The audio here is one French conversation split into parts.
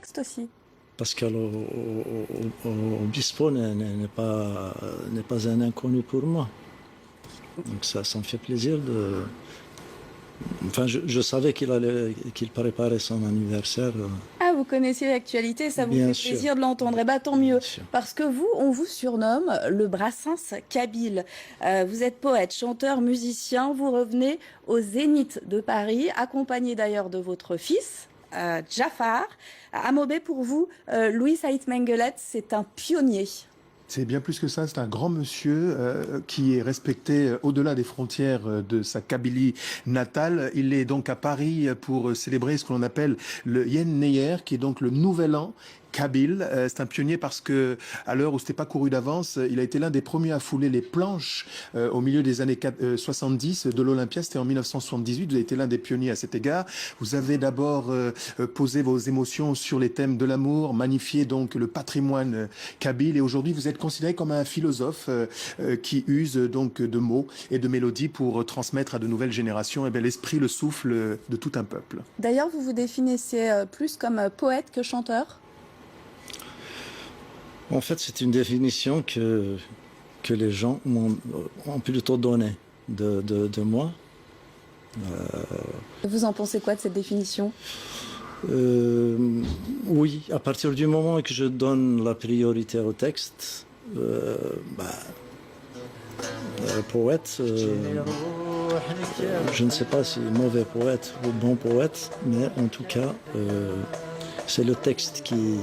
texte aussi. Pascal Obispo n'est pas un inconnu pour moi. Donc ça me fait plaisir de... Enfin, je savais qu'il préparait son anniversaire. Ah, vous connaissiez l'actualité, ça vous Bien fait sûr. plaisir de l'entendre. Eh bien, tant mieux. Bien sûr. Parce que vous, on vous surnomme le Brassens kabyle. Vous êtes poète, chanteur, musicien. Vous revenez au Zénith de Paris, accompagné d'ailleurs de votre fils, Jafar. Amobé, pour vous, Louis Saïd Menguellet, c'est un pionnier. C'est bien plus que ça, c'est un grand monsieur qui est respecté au-delà des frontières de sa Kabylie natale. Il est donc à Paris pour célébrer ce que l'on appelle le Yen Neyer, qui est donc le nouvel an kabyle. C'est un pionnier parce que à l'heure où c'était pas couru d'avance, il a été l'un des premiers à fouler les planches au milieu des années 70 de l'Olympia. C'était en 1978. Vous avez été l'un des pionniers à cet égard. Vous avez d'abord posé vos émotions sur les thèmes de l'amour, magnifié donc le patrimoine kabyle. Et aujourd'hui, vous êtes considéré comme un philosophe qui use donc de mots et de mélodies pour transmettre à de nouvelles générations l'esprit, le souffle de tout un peuple. D'ailleurs, vous vous définissez plus comme poète que chanteur? En fait, c'est une définition que les gens ont plutôt donnée de moi. Vous en pensez quoi de cette définition? Oui, à partir du moment que je donne la priorité au texte, poète, je ne sais pas si mauvais poète ou bon poète, mais en tout cas, c'est le texte qui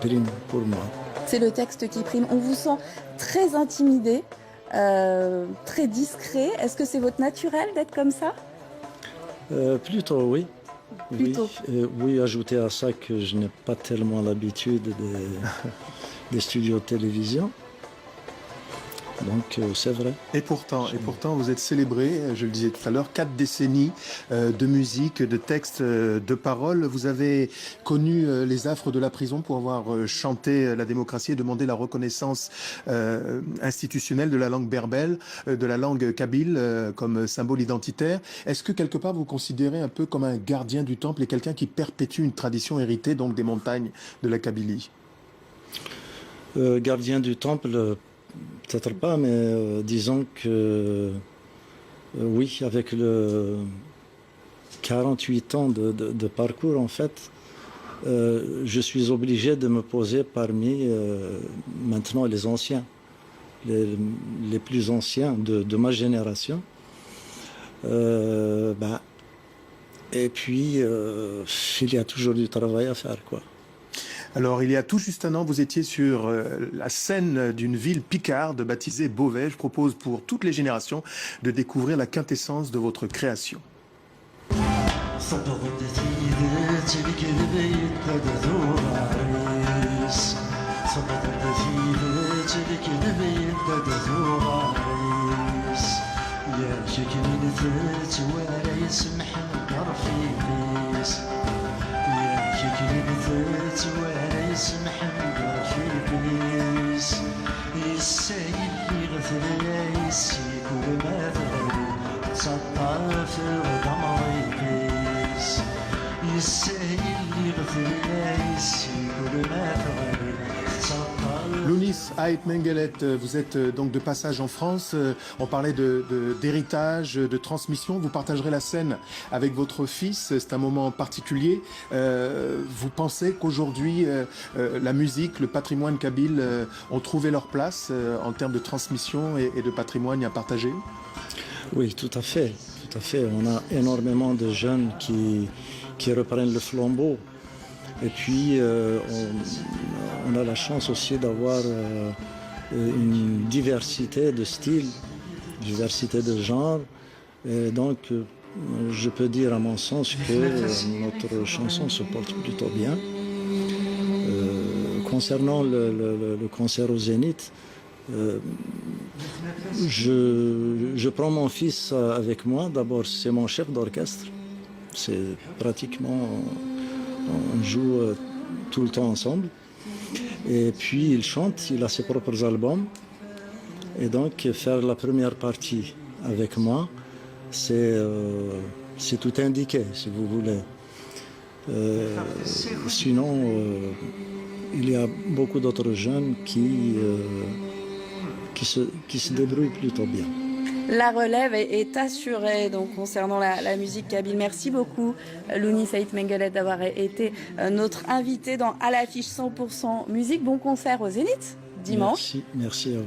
prime pour moi. C'est le texte qui prime. On vous sent très intimidé, très discret. Est-ce que c'est votre naturel d'être comme ça? Plutôt, oui. Plutôt. Oui, ajouter à ça que je n'ai pas tellement l'habitude des studios de télévision. Donc c'est vrai. Et pourtant, vous êtes célébré, je le disais tout à l'heure, 4 décennies de musique, de textes, de paroles. Vous avez connu les affres de la prison pour avoir chanté la démocratie et demandé la reconnaissance institutionnelle de la langue berbère, de la langue kabyle comme symbole identitaire. Est-ce que quelque part vous considérez un peu comme un gardien du temple et quelqu'un qui perpétue une tradition héritée donc des montagnes de la Kabylie? Gardien du temple, peut-être pas, mais disons que oui, avec le 48 ans de parcours, en fait, je suis obligé de me poser parmi maintenant les anciens, les plus anciens de ma génération. Et puis, il y a toujours du travail à faire, quoi. Alors, il y a tout juste un an, vous étiez sur la scène d'une ville picarde baptisée Beauvais. Je propose pour toutes les générations de découvrir la quintessence de votre création. Louis Saïd Menguellet, vous êtes donc de passage en France. On parlait d'héritage, de transmission. Vous partagerez la scène avec votre fils. C'est un moment particulier. Vous pensez qu'aujourd'hui, la musique, le patrimoine kabyle ont trouvé leur place en termes de transmission et de patrimoine à partager? Oui, tout à fait. Tout à fait. On a énormément de jeunes qui reprennent le flambeau. Et puis, on a la chance aussi d'avoir une diversité de styles, diversité de genres. Et donc, je peux dire à mon sens que notre chanson se porte plutôt bien. Concernant le concert au Zénith, je prends mon fils avec moi. D'abord, c'est mon chef d'orchestre. C'est pratiquement... On joue tout le temps ensemble. Et puis il chante, il a ses propres albums. Et donc faire la première partie avec moi, c'est tout indiqué, si vous voulez. Sinon, il y a beaucoup d'autres jeunes qui se débrouillent plutôt bien. La relève est assurée donc concernant la musique kabyle. Merci beaucoup Louni Saïd Mengelet d'avoir été notre invité dans À l'affiche 100% musique. Bon concert au Zénith dimanche. Merci à vous.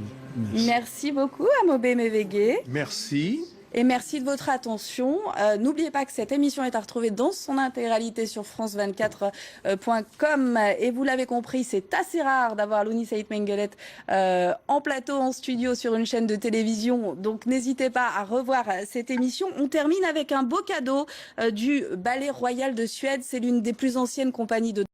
Merci beaucoup Amobe Mevege. Merci. Et merci de votre attention. N'oubliez pas que cette émission est à retrouver dans son intégralité sur france24.com. Et vous l'avez compris, c'est assez rare d'avoir Louni Saïd Mengelet en plateau, en studio, sur une chaîne de télévision. Donc n'hésitez pas à revoir cette émission. On termine avec un beau cadeau du Ballet Royal de Suède. C'est l'une des plus anciennes compagnies de